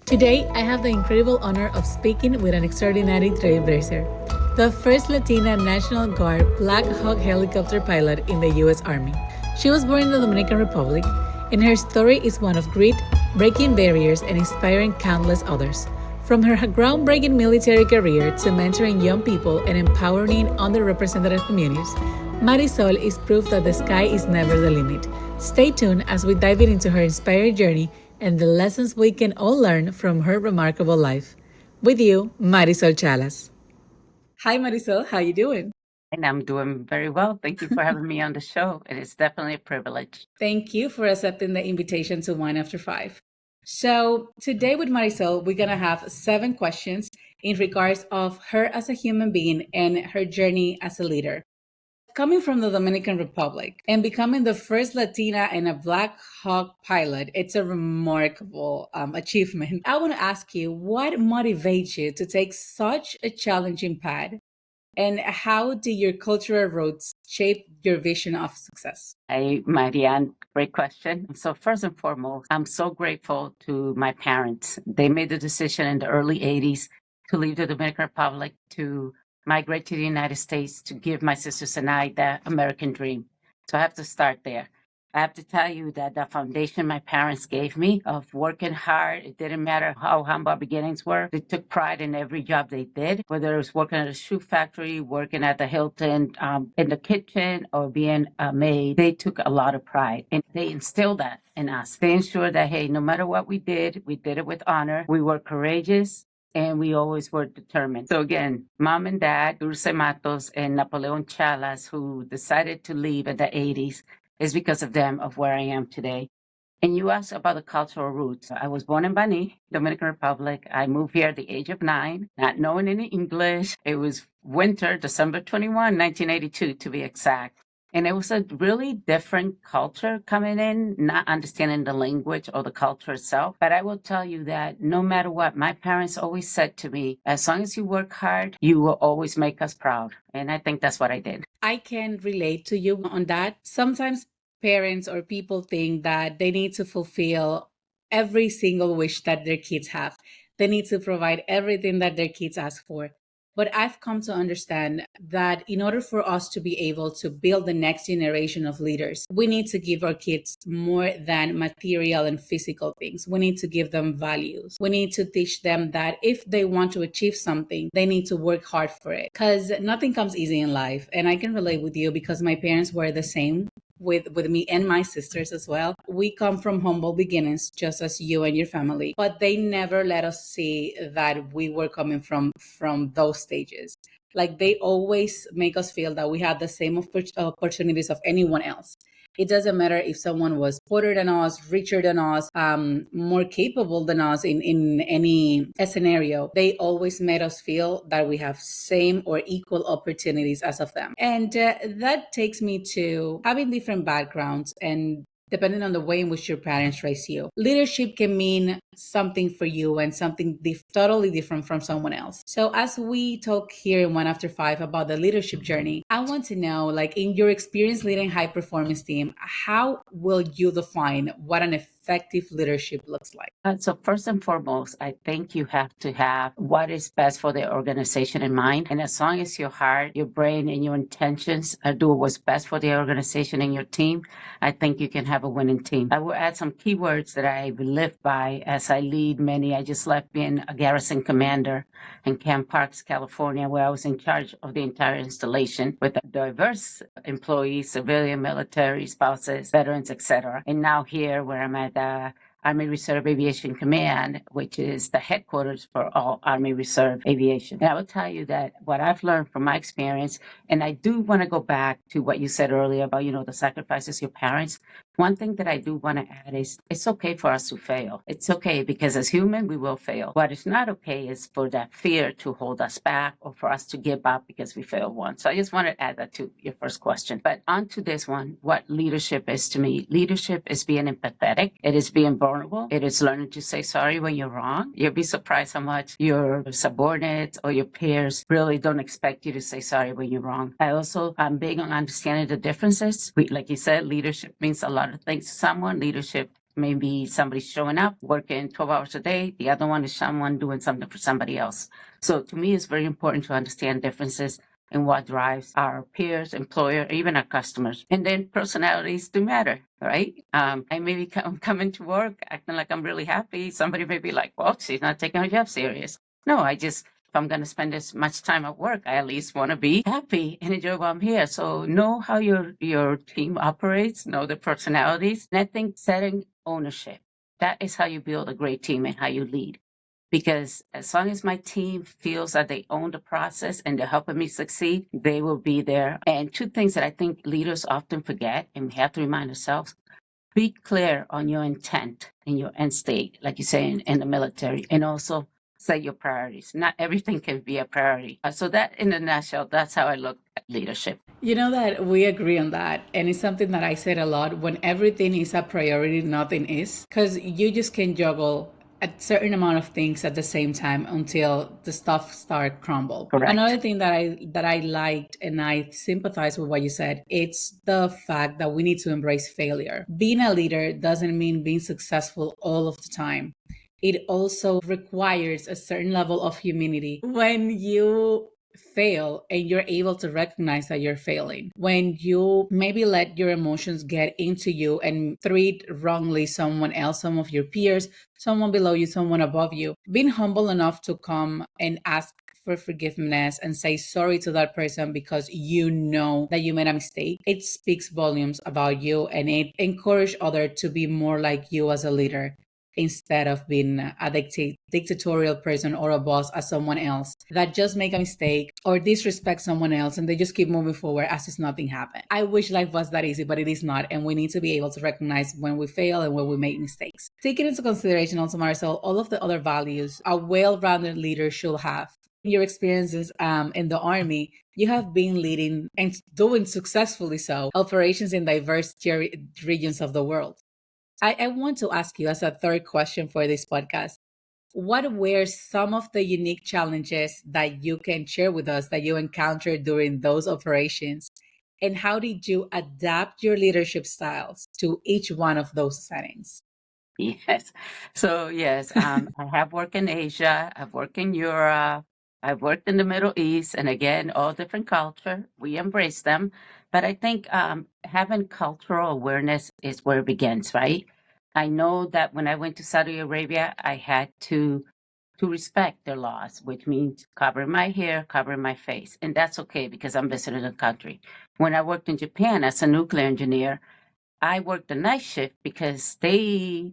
Today, I have the incredible honor of speaking with an extraordinary trailblazer, the first Latina National Guard Black Hawk helicopter pilot in the U.S. Army. She was born in the Dominican Republic, and her story is one of grit, breaking barriers, and inspiring countless others. From her groundbreaking military career to mentoring young people and empowering underrepresented communities, Marisol is proof that the sky is never the limit. Stay tuned as we dive into her inspiring journey and the lessons we can all learn from her remarkable life. With you, Marisol Chalas. Hi, Marisol. How you doing? And I'm doing very well. Thank you for having me on the show. It is definitely a privilege. Thank you for accepting the invitation to Wine After Five. So today with Marisol, we're gonna have 7 questions in regards of her as a human being and her journey as a leader. Coming from the Dominican Republic and becoming the first Latina and a Black Hawk pilot, it's a remarkable achievement. I want to ask you, what motivates you to take such a challenging path? And how do your cultural roots shape your vision of success? Hey, Marianne, great question. So first and foremost, I'm so grateful to my parents. They made the decision in the early 80s to leave the Dominican Republic to migrate to the United States to give my sisters and I the American dream. So I have to start there. I have to tell you that the foundation my parents gave me of working hard, it didn't matter how humble our beginnings were. They took pride in every job they did, whether it was working at a shoe factory, working at the Hilton, in the kitchen, or being a maid. They took a lot of pride and they instilled that in us. They ensured that, hey, no matter what we did it with honor. We were courageous and we always were determined. So again, mom and dad, Dulce Matos and Napoleon Chalas, who decided to leave in the 80s, is because of them of where I am today. And you asked about the cultural roots. I was born in Bani, Dominican Republic. I moved here at the age of 9, not knowing any English. It was winter, December 21, 1982 to be exact. And it was a really different culture coming in, not understanding the language or the culture itself. But I will tell you that no matter what, my parents always said to me, as long as you work hard, you will always make us proud. And I think that's what I did. I can relate to you on that. Sometimes parents or people think that they need to fulfill every single wish that their kids have. They need to provide everything that their kids ask for. But I've come to understand that in order for us to be able to build the next generation of leaders, we need to give our kids more than material and physical things. We need to give them values. We need to teach them that if they want to achieve something, they need to work hard for it. Because nothing comes easy in life. And I can relate with you because my parents were the same with me and my sisters as well. We come from humble beginnings, just as you and your family, but they never let us see that we were coming from those stages. Like they always make us feel that we had the same opportunities of anyone else. It doesn't matter if someone was poorer than us, richer than us, more capable than us in any scenario. They always made us feel that we have same or equal opportunities as of them. And that takes me to having different backgrounds and depending on the way in which your parents raise you. Leadership can mean something for you and something totally different from someone else. So as we talk here in One After Five about the leadership journey, I want to know, like in your experience leading high performance team, how will you define what an effective leadership looks like? So first and foremost, I think you have to have what is best for the organization in mind. And as long as your heart, your brain, and your intentions do what's best for the organization and your team, I think you can have a winning team. I will add some keywords that I live by as I lead many. I just left being a garrison commander in Camp Parks, California, where I was in charge of the entire installation with diverse employees, civilian, military, spouses, veterans, etc. And now here where I'm at the Army Reserve Aviation Command, which is the headquarters for all Army Reserve Aviation. And I will tell you that what I've learned from my experience, and I do want to go back to what you said earlier about, the sacrifices your parents. One thing that I do want to add is it's okay for us to fail. It's okay because as human, we will fail. What is not okay is for that fear to hold us back or for us to give up because we failed once. So I just want to add that to your first question. But on to this one, what leadership is to me. Leadership is being empathetic. It is being vulnerable. It is learning to say sorry when you're wrong. You'll be surprised how much your subordinates or your peers really don't expect you to say sorry when you're wrong. I'm big on understanding the differences. Like you said, leadership means a lot of things to someone. Leadership Maybe somebody's showing up, working 12 hours a day. The other one is someone doing something for somebody else. So to me, it's very important to understand differences in what drives our peers, employer, even our customers. And then personalities do matter, right? I may be coming to work acting like I'm really happy. Somebody may be like, well, she's not taking her job serious. No, if I'm going to spend this much time at work, I at least want to be happy and enjoy while I'm here. So know how your team operates, know the personalities. And I think setting ownership, that is how you build a great team and how you lead. Because as long as my team feels that they own the process and they're helping me succeed, they will be there. And two things that I think leaders often forget, and we have to remind ourselves, be clear on your intent and your end state, like you say in the military, and also set your priorities. Not everything can be a priority. So that in a nutshell, that's how I look at leadership. You know that we agree on that. And it's something that I said a lot. When everything is a priority, nothing is. Because you just can juggle a certain amount of things at the same time until the stuff start crumble. Correct. Another thing that I liked and I sympathize with what you said, it's the fact that we need to embrace failure. Being a leader doesn't mean being successful all of the time. It also requires a certain level of humility. When you fail and you're able to recognize that you're failing, when you maybe let your emotions get into you and treat wrongly someone else, some of your peers, someone below you, someone above you, being humble enough to come and ask for forgiveness and say sorry to that person because you know that you made a mistake, it speaks volumes about you and it encourages others to be more like you as a leader instead of being a dictatorial person or a boss as someone else that just make a mistake or disrespect someone else and they just keep moving forward as if nothing happened. I wish life was that easy, but it is not. And we need to be able to recognize when we fail and when we make mistakes. Taking into consideration also, Marisol, all of the other values a well-rounded leader should have. In your experiences in the Army, you have been leading and doing successfully so operations in diverse regions of the world. I want to ask you as a third question for this podcast. What were some of the unique challenges that you can share with us that you encountered during those operations? And how did you adapt your leadership styles to each one of those settings? Yes. So yes, I have worked in Asia. I've worked in Europe. I've worked in the Middle East, and again, all different culture. We embrace them, but I think having cultural awareness is where it begins, right? I know that when I went to Saudi Arabia, I had to respect their laws, which means covering my hair, covering my face, and that's okay because I'm visiting the country. When I worked in Japan as a nuclear engineer, I worked the night shift because the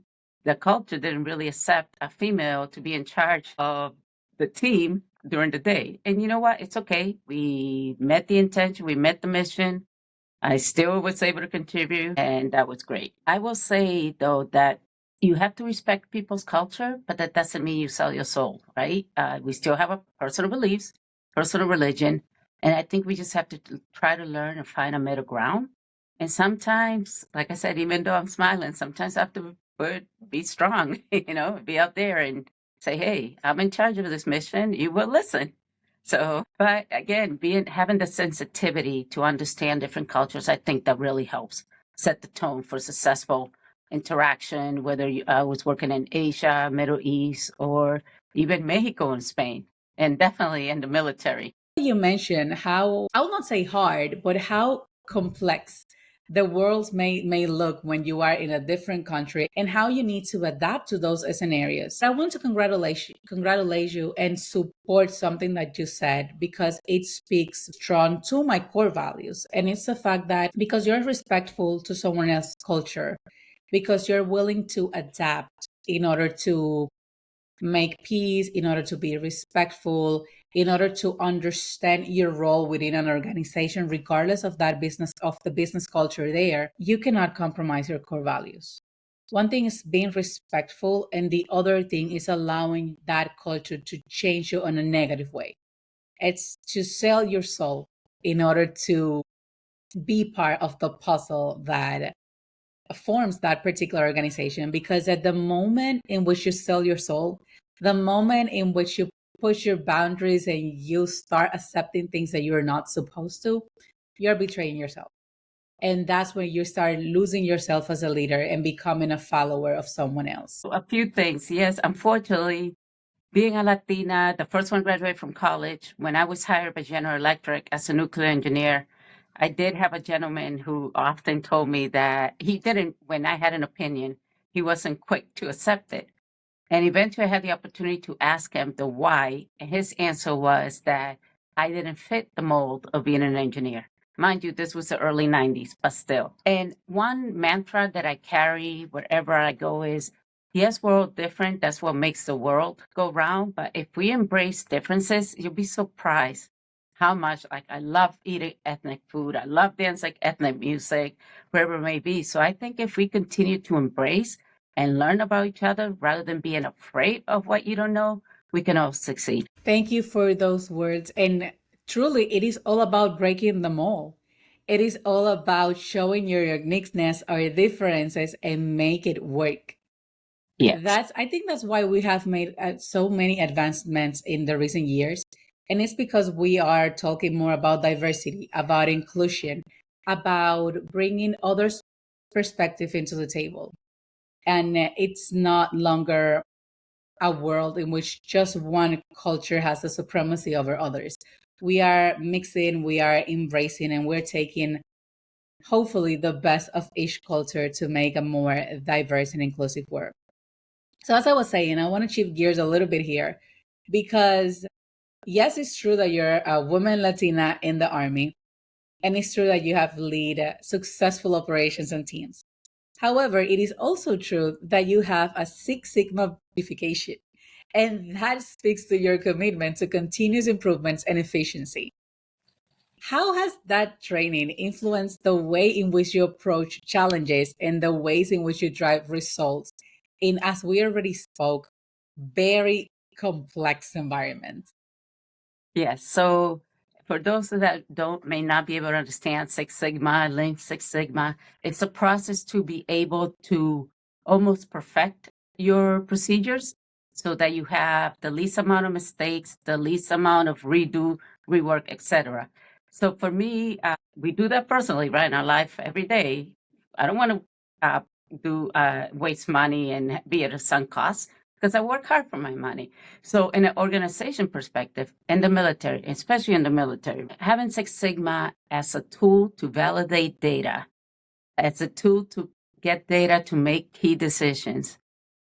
culture didn't really accept a female to be in charge of the team during the day. And you know what? It's okay. We met the intention, we met the mission. I still was able to contribute, and that was great. I will say, though, that you have to respect people's culture, but that doesn't mean you sell your soul, right? We still have a personal beliefs, personal religion, and I think we just have to try to learn and find a middle ground. And sometimes, like I said, even though I'm smiling, sometimes I have to be strong, be out there and say, hey, I'm in charge of this mission. You will listen. So, but again, having the sensitivity to understand different cultures, I think that really helps set the tone for successful interaction, whether I was working in Asia, Middle East, or even Mexico and Spain, and definitely in the military. You mentioned how, I will not say hard, but how complex the world may look when you are in a different country and how you need to adapt to those scenarios. I want to congratulate you and support something that you said because it speaks strong to my core values. And it's the fact that because you're respectful to someone else's culture, because you're willing to adapt in order to make peace, in order to be respectful, in order to understand your role within an organization, regardless of the business culture there, you cannot compromise your core values. One thing is being respectful, and the other thing is allowing that culture to change you in a negative way. It's to sell your soul in order to be part of the puzzle that forms that particular organization, because at the moment in which you sell your soul, the moment in which you push your boundaries and you start accepting things that you're not supposed to, you're betraying yourself. And that's when you start losing yourself as a leader and becoming a follower of someone else. A few things. Yes, unfortunately, being a Latina, the first one graduated from college, when I was hired by General Electric as a nuclear engineer, I did have a gentleman who often told me that he didn't, when I had an opinion, he wasn't quick to accept it. And eventually I had the opportunity to ask him the why. And his answer was that I didn't fit the mold of being an engineer. Mind you, this was the early 90s, but still. And one mantra that I carry wherever I go is, yes, we're all different. That's what makes the world go round. But if we embrace differences, you'll be surprised how much, like, I love eating ethnic food. I love dancing ethnic music, wherever it may be. So I think if we continue to embrace and learn about each other rather than being afraid of what you don't know, we can all succeed. Thank you for those words. And truly, it is all about breaking the mold. It is all about showing your uniqueness or differences and make it work. Yes. I think that's why we have made so many advancements in the recent years. And it's because we are talking more about diversity, about inclusion, about bringing others' perspective into the table. And it's not longer a world in which just one culture has the supremacy over others. We are mixing, we are embracing, and we're taking hopefully the best of each culture to make a more diverse and inclusive world. So, as I was saying, I want to shift gears a little bit here because, yes, it's true that you're a woman Latina in the Army, and it's true that you have lead successful operations and teams. However, it is also true that you have a Six Sigma certification, and that speaks to your commitment to continuous improvements and efficiency. How has that training influenced the way in which you approach challenges and the ways in which you drive results in, as we already spoke, very complex environments? Yes. So for those that don't may not be able to understand Six Sigma, Lean Six Sigma, it's a process to be able to almost perfect your procedures so that you have the least amount of mistakes, the least amount of redo, rework, etc. So for me, we do that personally, right, in our life every day. I don't want to do waste money and be at a sunk cost because I work hard for my money. So, in an organization perspective, in the military, especially in the military, having Six Sigma as a tool to validate data, as a tool to get data to make key decisions,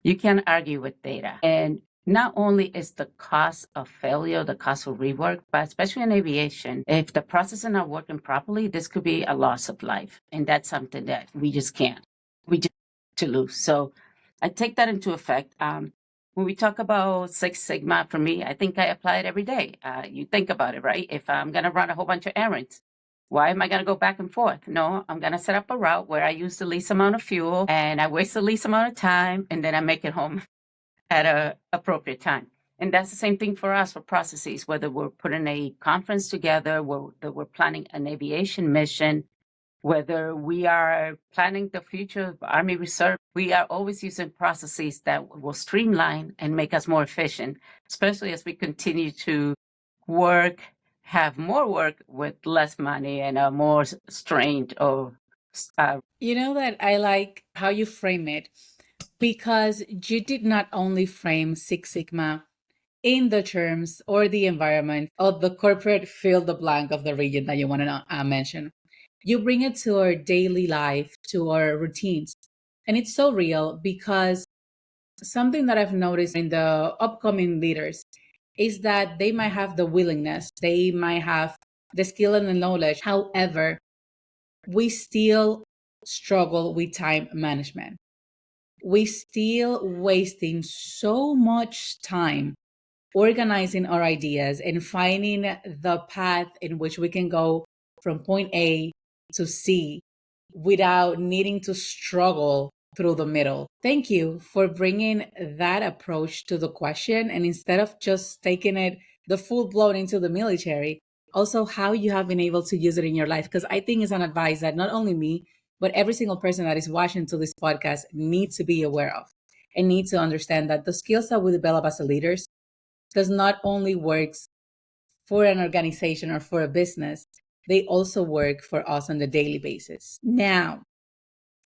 you can't argue with data. And not only is the cost of failure, the cost of rework, but especially in aviation, if the process is not working properly, this could be a loss of life. And that's something that we just can't. We just to lose. So I take that into effect. When we talk about Six Sigma, for me, I think I apply it every day. You think about it, right? If I'm going to run a whole bunch of errands, why am I going to go back and forth? No, I'm going to set up a route where I use the least amount of fuel and I waste the least amount of time, and then I make it home at a appropriate time. And that's the same thing for us for processes, whether we're putting a conference together, whether we're planning an aviation mission, whether we are planning the future of Army Reserve, we are always using processes that will streamline and make us more efficient, especially as we continue to work, have more work with less money and a more strained or You know that I like how you frame it because you did not only frame Six Sigma in the terms or the environment of the corporate fill the blank of the region that you want to mention. You bring it to our daily life, to our routines. And it's so real because something that I've noticed in the upcoming leaders is that they might have the willingness, they might have the skill and the knowledge. However, we still struggle with time management. We still wasting so much time organizing our ideas and finding the path in which we can go from point A to C without needing to struggle through the middle. Thank you for bringing that approach to the question. And instead of just taking it the full blown into the military, also how you have been able to use it in your life. Because I think it's an advice that not only me, but every single person that is watching to this podcast needs to be aware of and need to understand that the skills that we develop as leaders does not only works for an organization or for a business, they also work for us on a daily basis. Now,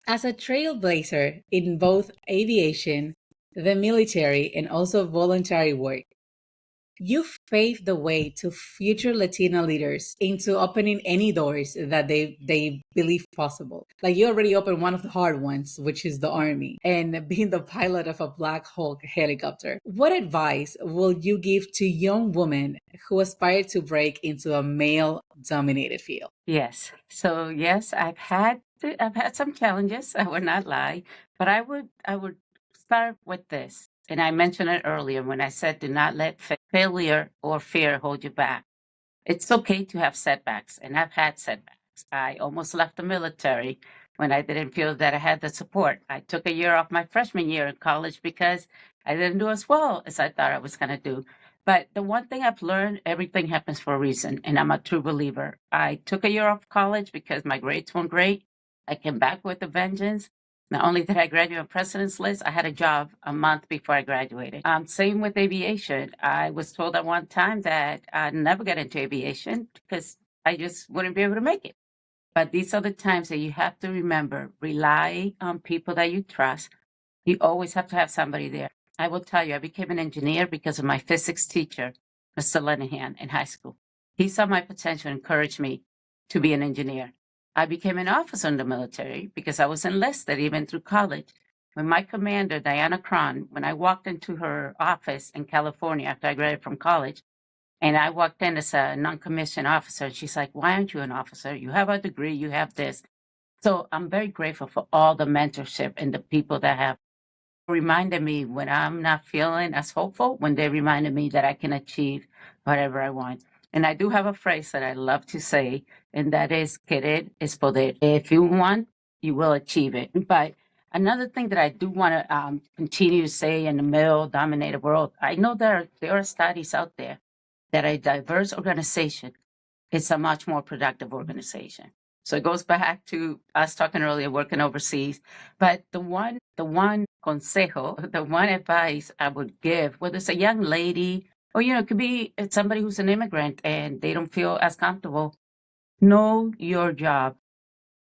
as a trailblazer in both aviation, the military, and also voluntary work, you've paved the way to future Latina leaders into opening any doors that they believe possible. Like you already opened one of the hard ones, which is the Army, and being the pilot of a Black Hawk helicopter. What advice will you give to young women who aspire to break into a male-dominated field? Yes. So yes, I've had some challenges, I would not lie, but I would start with this. And I mentioned it earlier when I said do not let failure or fear hold you back. It's okay to have setbacks, and I've had setbacks. I almost left the military when I didn't feel that I had the support. I took a year off my freshman year in college because I didn't do as well as I thought I was going to do. But the one thing I've learned, everything happens for a reason, and I'm a true believer. I took a year off college because my grades weren't great. I came back with a vengeance. Not only did I graduate on president's list, I had a job a month before I graduated. Same with aviation. I was told at one time that I'd never get into aviation because I just wouldn't be able to make it. But these are the times that you have to remember, rely on people that you trust. You always have to have somebody there. I will tell you, I became an engineer because of my physics teacher, Mr. Lenahan, in high school. He saw my potential and encouraged me to be an engineer. I became an officer in the military because I was enlisted even through college. When my commander, Diana Cron, when I walked into her office in California after I graduated from college, and I walked in as a non-commissioned officer, and she's like, why aren't you an officer? You have a degree, you have this. So I'm very grateful for all the mentorship and the people that have reminded me when I'm not feeling as hopeful, when they reminded me that I can achieve whatever I want. And I do have a phrase that I love to say, and that is, querer es poder. If you want, you will achieve it. But another thing that I do want to continue to say in the male-dominated world, I know there are studies out there that a diverse organization is a much more productive organization. So it goes back to us talking earlier, working overseas. But the one consejo, the one advice I would give, whether it's a young lady or, it could be somebody who's an immigrant and they don't feel as comfortable, know your job.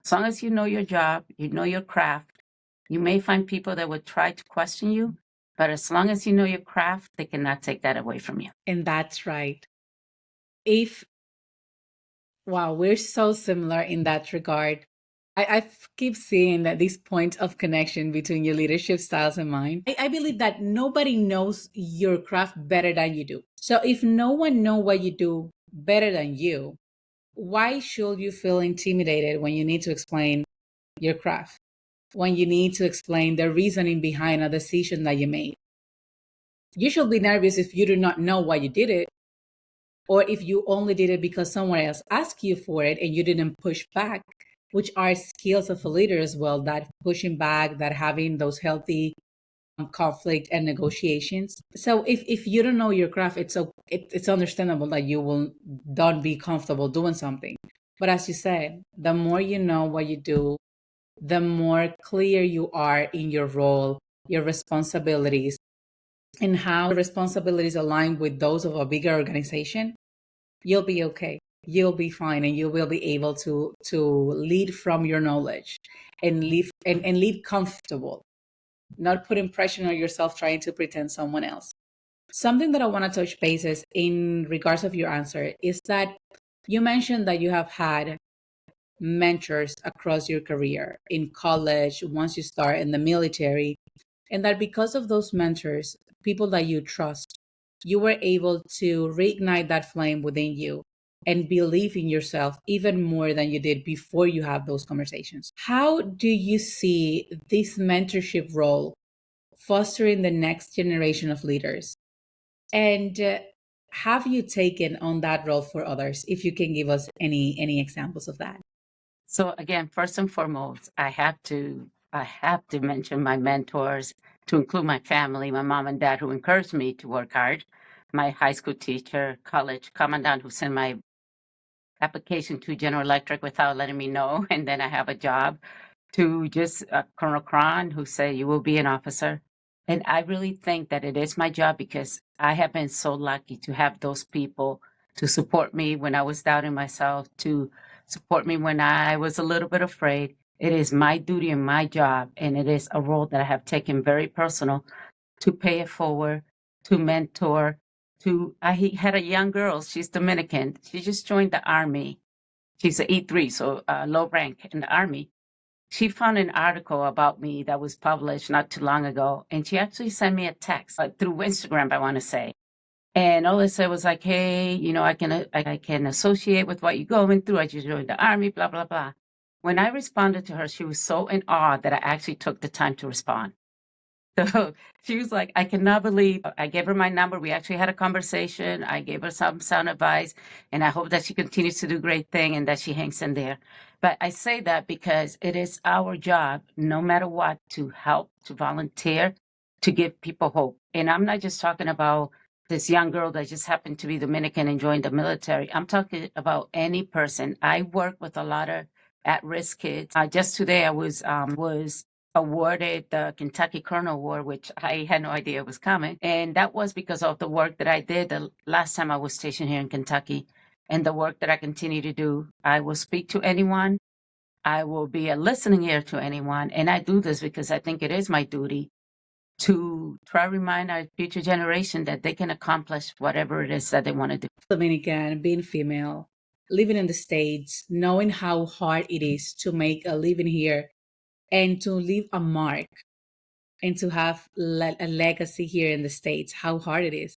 As long as you know your job, you know your craft, you may find people that would try to question you, but as long as you know your craft, they cannot take that away from you. And that's right. If Wow, we're so similar in that regard. I keep seeing that this point of connection between your leadership styles and mine. I believe that nobody knows your craft better than you do. So if no one know what you do better than you, why should you feel intimidated when you need to explain your craft? When you need to explain the reasoning behind a decision that you made? You should be nervous if you do not know why you did it, or if you only did it because someone else asked you for it and you didn't push back, which are skills of a leader as well, that pushing back, that having those healthy conflict and negotiations. So if you don't know your craft, it's understandable that you will don't be comfortable doing something. But as you said, the more you know what you do, the more clear you are in your role, your responsibilities, and how the responsibilities align with those of a bigger organization, you'll be okay. You'll be fine, and you will be able to lead from your knowledge and lead comfortable, not putting pressure on yourself trying to pretend someone else. Something that I want to touch bases in regards of your answer is that you mentioned that you have had mentors across your career in college, once you start in the military, and that because of those mentors, people that you trust, you were able to reignite that flame within you and believe in yourself even more than you did before you have those conversations. How do you see this mentorship role fostering the next generation of leaders? And have you taken on that role for others? If you can give us any examples of that. So again, first and foremost, I have to mention my mentors, to include my family, my mom and dad who encouraged me to work hard, my high school teacher, college commandant who sent my application to General Electric without letting me know, and then I have a job, to just Colonel Cron who said you will be an officer. And I really think that it is my job because I have been so lucky to have those people to support me when I was doubting myself, to support me when I was a little bit afraid. It is my duty and my job, and it is a role that I have taken very personal to pay it forward, to mentor. I had a young girl, she's Dominican. She just joined the Army. She's an E3, so low rank in the Army. She found an article about me that was published not too long ago, and she actually sent me a text through Instagram, I want to say. And all it said was like, "Hey, I can associate with what you're going through. I just joined the Army, blah blah blah." When I responded to her, she was so in awe that I actually took the time to respond. So she was like, I cannot believe. I gave her my number. We actually had a conversation. I gave her some sound advice, and I hope that she continues to do great thing and that she hangs in there. But I say that because it is our job, no matter what, to help, to volunteer, to give people hope. And I'm not just talking about this young girl that just happened to be Dominican and joined the military. I'm talking about any person. I work with a lot of at-risk kids. Just today, I was awarded the Kentucky Colonel Award, which I had no idea was coming. And that was because of the work that I did the last time I was stationed here in Kentucky and the work that I continue to do. I will speak to anyone. I will be a listening ear to anyone. And I do this because I think it is my duty to try to remind our future generation that they can accomplish whatever it is that they want to do. Dominican, being female, living in the States, knowing how hard it is to make a living here and to leave a mark and to have a legacy here in the States, how hard it is.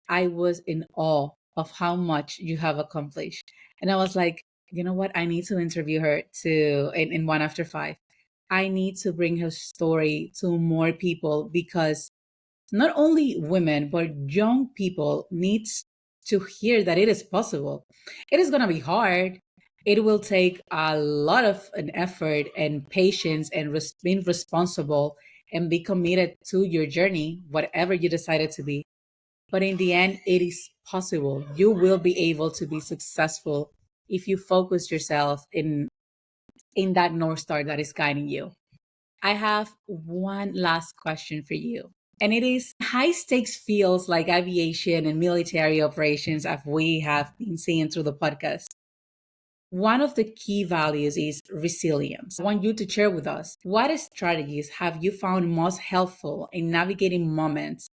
I was in awe of how much you have accomplished. And I was like, you know what? I need to interview her in One After Five. I need to bring her story to more people because not only women, but young people needs to hear that it is possible. It is going to be hard. It will take a lot of an effort and patience and being responsible and be committed to your journey, whatever you decided to be. But in the end, it is possible. You will be able to be successful if you focus yourself in that North Star that is guiding you. I have one last question for you. And it is high stakes fields like aviation and military operations, as we have been seeing through the podcast. One of the key values is resilience. I want you to share with us what strategies have you found most helpful in navigating moments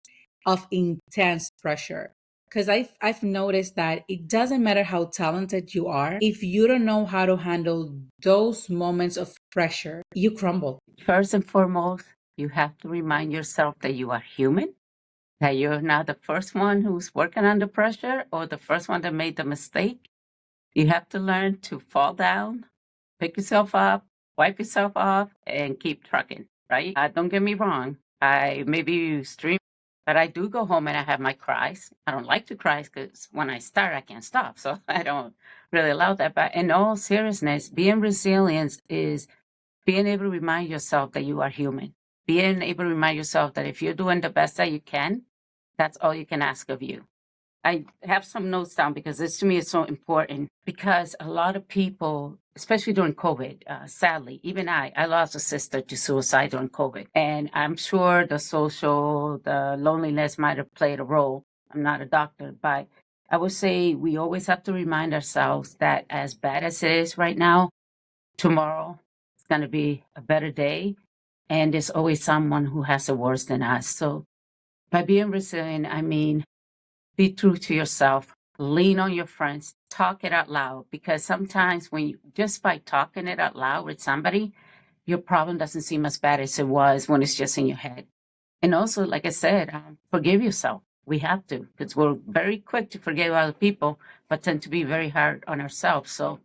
of intense pressure? Because I've noticed that it doesn't matter how talented you are, if you don't know how to handle those moments of pressure, you crumble. First and foremost, you have to remind yourself that you are human, that you're not the first one who's working under pressure or the first one that made the mistake. You have to learn to fall down, pick yourself up, wipe yourself off, and keep trucking, right? Don't get me wrong. I maybe stream, but I do go home and I have my cries. I don't like to cry because when I start, I can't stop. So I don't really allow that. But in all seriousness, being resilient is being able to remind yourself that you are human. Being able to remind yourself that if you're doing the best that you can, that's all you can ask of you. I have some notes down because this to me is so important because a lot of people, especially during COVID, sadly, even I lost a sister to suicide during COVID. And I'm sure the loneliness might have played a role. I'm not a doctor, but I would say we always have to remind ourselves that as bad as it is right now, tomorrow it's going to be a better day. And there's always someone who has it worse than us. So by being resilient, I mean, be true to yourself, lean on your friends, talk it out loud. Because sometimes just by talking it out loud with somebody, your problem doesn't seem as bad as it was when it's just in your head. And also, like I said, forgive yourself. We have to, because we're very quick to forgive other people, but tend to be very hard on ourselves. So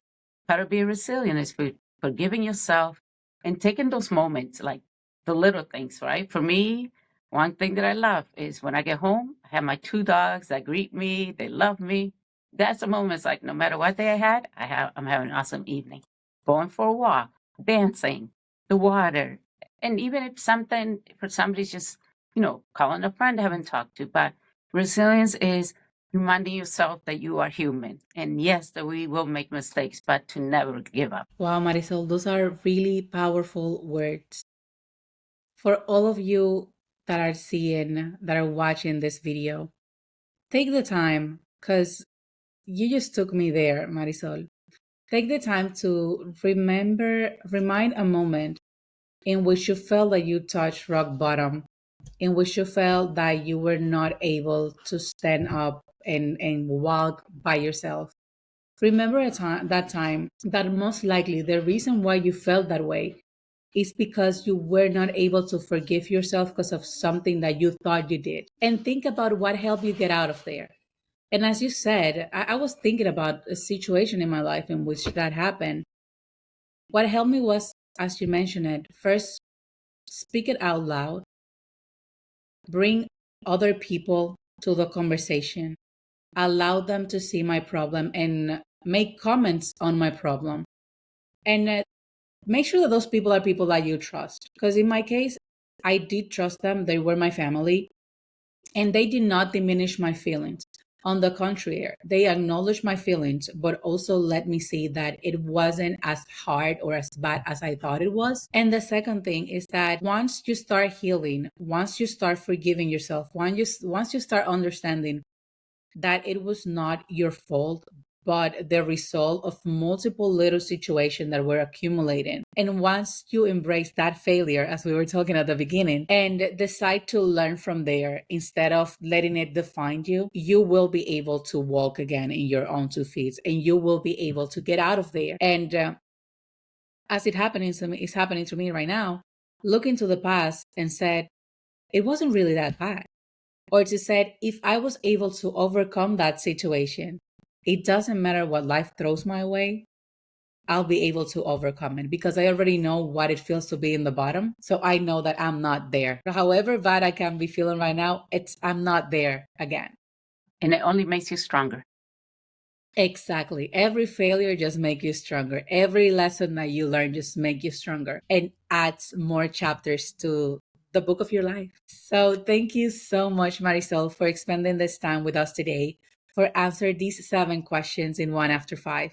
part of being resilient is forgiving yourself and taking those moments, like the little things, right? For me, one thing that I love is when I get home, I have my two dogs that greet me, they love me. That's the moments like no matter what day I had, I'm having an awesome evening. Going for a walk, dancing, the water. And even if something for somebody's just, calling a friend I haven't talked to, but resilience is reminding yourself that you are human. And yes, that we will make mistakes, but to never give up. Wow, Marisol, those are really powerful words. For all of you that are watching this video, take the time because you just took me there, Marisol. Take the time to remind a moment in which you felt that you touched rock bottom, in which you felt that you were not able to stand up and walk by yourself. Remember that time that most likely the reason why you felt that way is because you were not able to forgive yourself because of something that you thought you did. And think about what helped you get out of there. And as you said, I was thinking about a situation in my life in which that happened. What helped me was, as you mentioned it, first speak it out loud, bring other people to the conversation, allow them to see my problem and make comments on my problem. And make sure that those people are people that you trust. Because in my case, I did trust them, they were my family, and they did not diminish my feelings. On the contrary, they acknowledged my feelings, but also let me see that it wasn't as hard or as bad as I thought it was. And the second thing is that once you start healing, once you start forgiving yourself, once you start understanding that it was not your fault, but the result of multiple little situations that were accumulating. And once you embrace that failure, as we were talking at the beginning, and decide to learn from there instead of letting it define you, you will be able to walk again in your own 2 feet and you will be able to get out of there. And as it's happening to me right now, look into the past and said, it wasn't really that bad, or to say, if I was able to overcome that situation, it doesn't matter what life throws my way, I'll be able to overcome it because I already know what it feels to be in the bottom. So I know that I'm not there. However bad I can be feeling right now, I'm not there again. And it only makes you stronger. Exactly. Every failure just make you stronger. Every lesson that you learn just make you stronger and adds more chapters to the book of your life. So thank you so much, Marisol, for spending this time with us today, for answering these 7 questions in one after 5.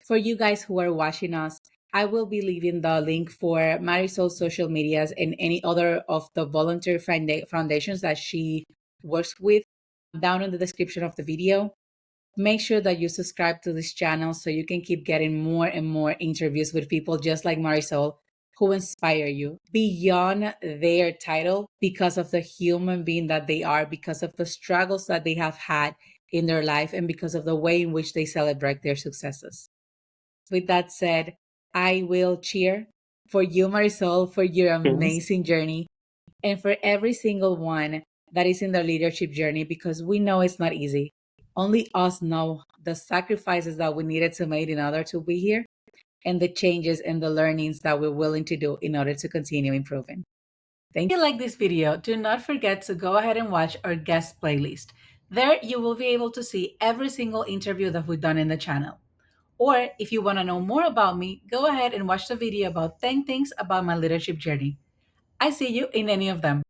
For you guys who are watching us, I will be leaving the link for Marisol's social medias and any other of the volunteer foundations that she works with down in the description of the video. Make sure that you subscribe to this channel so you can keep getting more and more interviews with people just like Marisol who inspire you beyond their title because of the human being that they are, because of the struggles that they have had in their life, and because of the way in which they celebrate their successes. With that said, I will cheer for you, Marisol, for your Yes. amazing journey and for every single one that is in their leadership journey, because we know it's not easy. Only us know the sacrifices that we needed to make in order to be here and the changes and the learnings that we're willing to do in order to continue improving. Thank you. If you like this video, do not forget to go ahead and watch our guest playlist. There you will be able to see every single interview that we've done in the channel. Or if you want to know more about me, go ahead and watch the video about 10 things about my leadership journey. I see you in any of them.